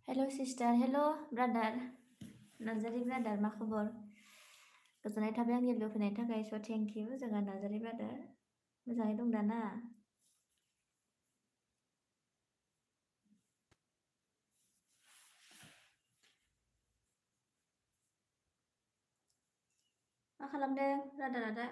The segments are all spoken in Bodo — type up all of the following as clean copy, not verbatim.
Hello sister, hello brother, Nazari brother, मा खबर? गोजोननाय थाबाय आंनि लोगो फैनायनि थाखाय स' थेंक इउ जोंहा नार्जारि ब्रादार मोजाङै दं दा ना? मा खालामदों ब्रादारा दा?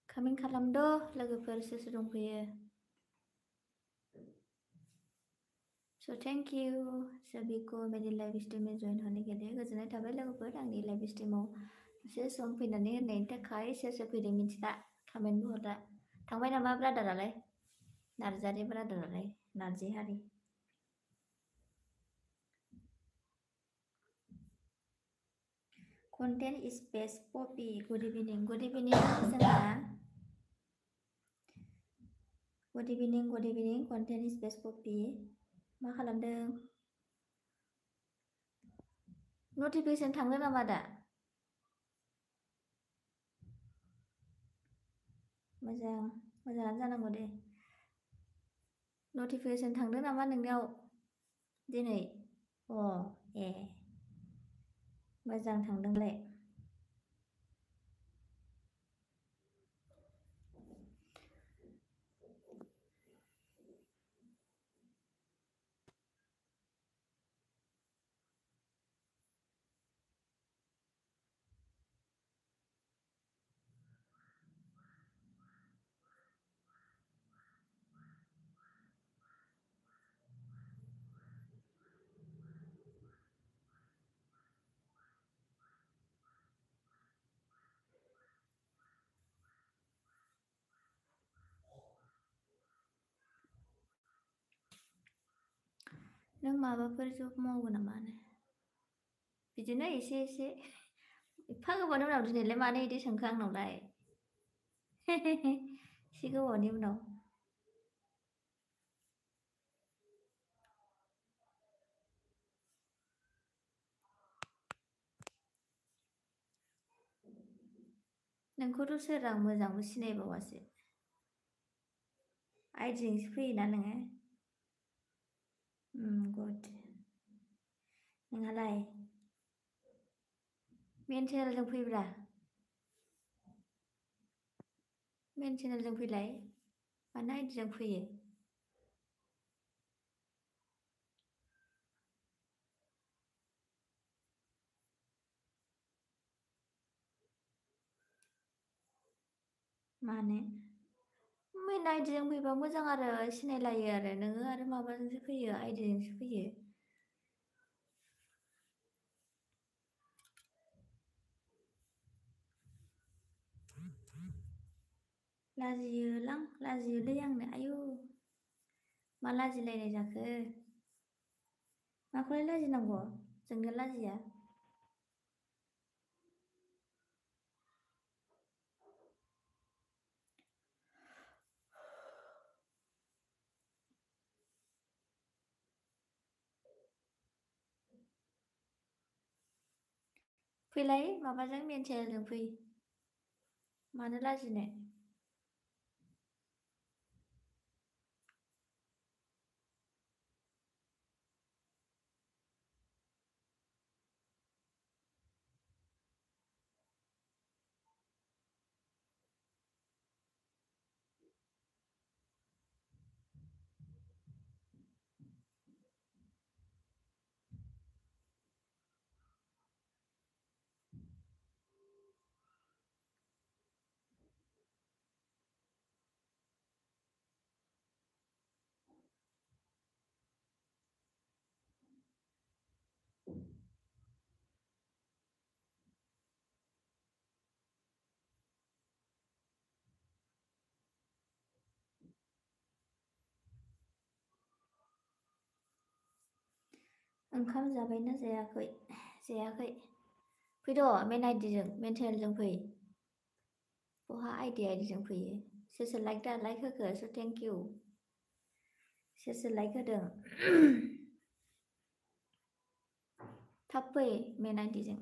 कमेन्ट खालामदो लोगोफोर सोर सोर दंफैयो। स' थेंक इउ सभी को मेरी लाइव स्ट्रीम में जॉइन होने के लिए गोजोननाय थाबाय लोगोफोर आंनि लाइव स्ट्रीमाव दसे सम फैनानै होनायनि थाखाय सोर सोर फैदों मिथिला कमेन्टबो हरला। थांबाय नामा ब्रादारालाय? नार्जारि ब्रादारालाय नार्जि हारि। कन्टेन्ट स्पेस पपि गुड इभिनिं जोंहा गुड इभिनिं कन्टेन्ट स्पेस पपि मा खालामदों? नटिफिकेसन थांदों नामा दा? मोजाङानो जानांगौ दे। नटिफिकेसन थांदों नामा नोंनियाव दिनै? ए मोजां थांदोंलाय। नों माबाफोर जब मावो नामा? बिदिनो एसे एफा गोबावनि उनाव दिनैलाय मानो इदि सोंखो आंनावलाय? एसे गोबावनि उनाव नोंखौथ' सोर आं मोजांबो सिनायबावासो। आइदिजोंसो फैयोना नोङो? गुड। नोंहालाय? मेन चेनेलजों फैब्रा। मेन चेनेलजों फैलाय। मानो आइदिजों फैयो? मानो? मेन आइदिजों फैबा मोजां आरो सिनायलायो आरो नोङो आरो माबाजोंसो फैयो आइदिजोंसो फैयो। लाजियोलै आंनो आयु मा लाजिलायनाय जाखो? माखौलाय लाजिनांगौ? जोंनो लाजिया। फैलाय माबाजों मेन चेनेलजों फै मानो लाजिनो ओंखाम जाबायना जायाखै जायाखै फैद' मेन आइडिजों मेन चेनेलजों फै बहा आइडिजों फैयो सोर सोर लाइक होखो स' थेंक इउ सोर सोर लाइक होदों थाब फै मेन आइडिजों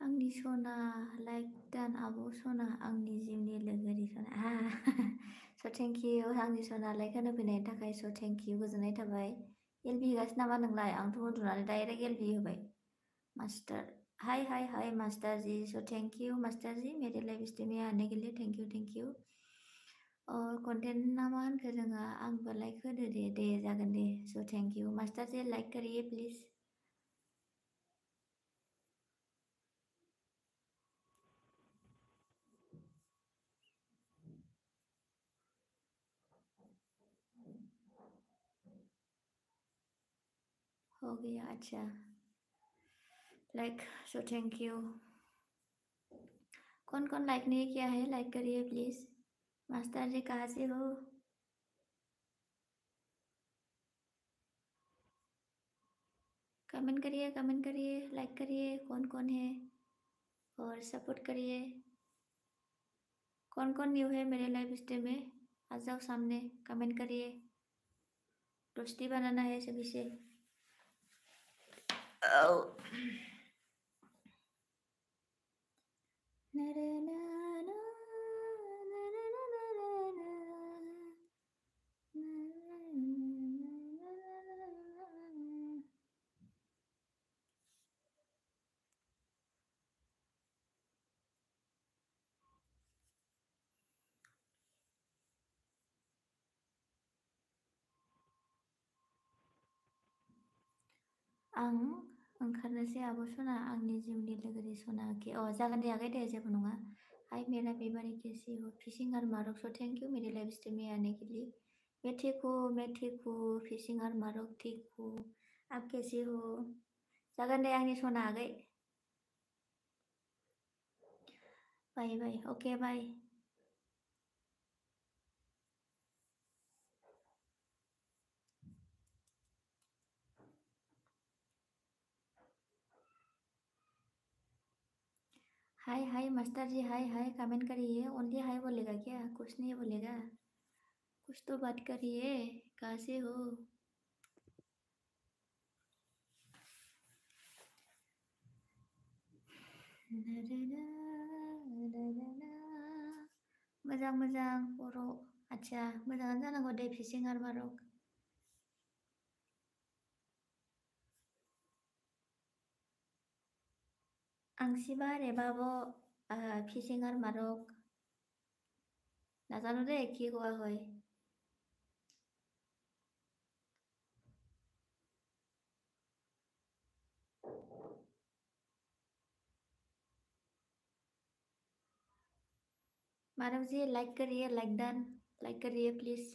आंनि सना लाइक दान आब' सना आंनि जिउनि लोगोरि सना स' थेंक इउ आंनि सना लाइक होनो फैनायनि थाखाय स' थेंक इउ गोजोननाय थाबाय एलबि होगासिनो नामा नोंलाय आंथ' उन्दुनानै डाइरेक्ट एलबि होबाय मास्टार हाय हाय हाय master ji so' thank you master ji मेरे लाइफ स्ट्रीम में आने के लिए थेंक इउ और कंटेंट ना मा होनखो जोङो आंबो लाइक होदो दे जागोन दे स' thank you master ji like करिए प्लीज हो गया अच्छा लाइक सो थैंक यू कौन कौन लाइक नहीं किया है लाइक करिए प्लीज मास्टर जी कहाँ से हो कमेंट करिए लाइक करिए कौन कौन है और सपोर्ट करिए कौन कौन न्यू है मेरे लाइव स्ट्रीम में आ जाओ सामने कमेंट करिए दोस्ती बनाना है सभी से आं ओंखारनोसै आब' सना आंनि जिउनि लोगोरि सना के जागोन दे आगै दे जेबो नङा हाय मेरा बेबारी कैसी हो फिशिंग और मारोक सो थैंक यू मेरे लाइव स्ट्रीम में आने के लिए मैं ठीक हूँ फिशिंग और मारोक ठीक हूँ आप कैसी हो जागोन दे आंनि सना आगै बाय बाय ओके बाय हाय हाय मास्टर जी हाय हाय कमेंट करिए ओनली हाय बोलेगा क्या कुछ नहीं बोलेगा कुछ तो बात करिए कहाँ से हो मोजां मोजां बर' आच्छा मोजाङानो जानांगौ दे फिशिं आरो मारक आंसिबा रेबाबो फिशिं आरो मारक नाजानो दे কি কোৱা হয় मारक जी लाइक करिए लाइक डन लाइक करिए प्लीज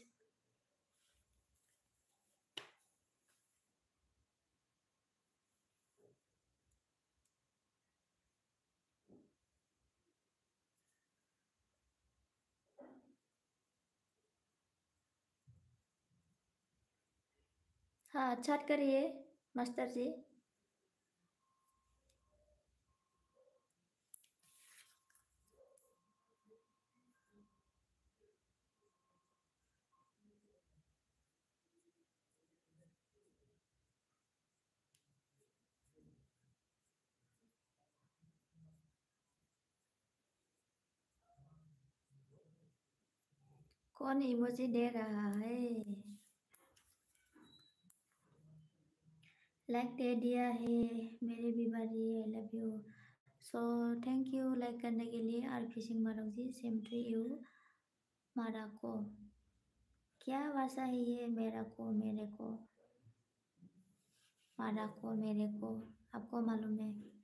हाँ चैट करिए मास्टर जी कौन इमोजी दे रहा है? लाइक दे दिया है मेरे बीमारी, आई लव यू। सो थैंक यू लाइक करने के लिए। आर फिशिंग मारक जी, सेम टू यू। माराको क्या भाषा है ये? मेरा को, मेरे को, माराको, मेरे को, आपको मालूम है?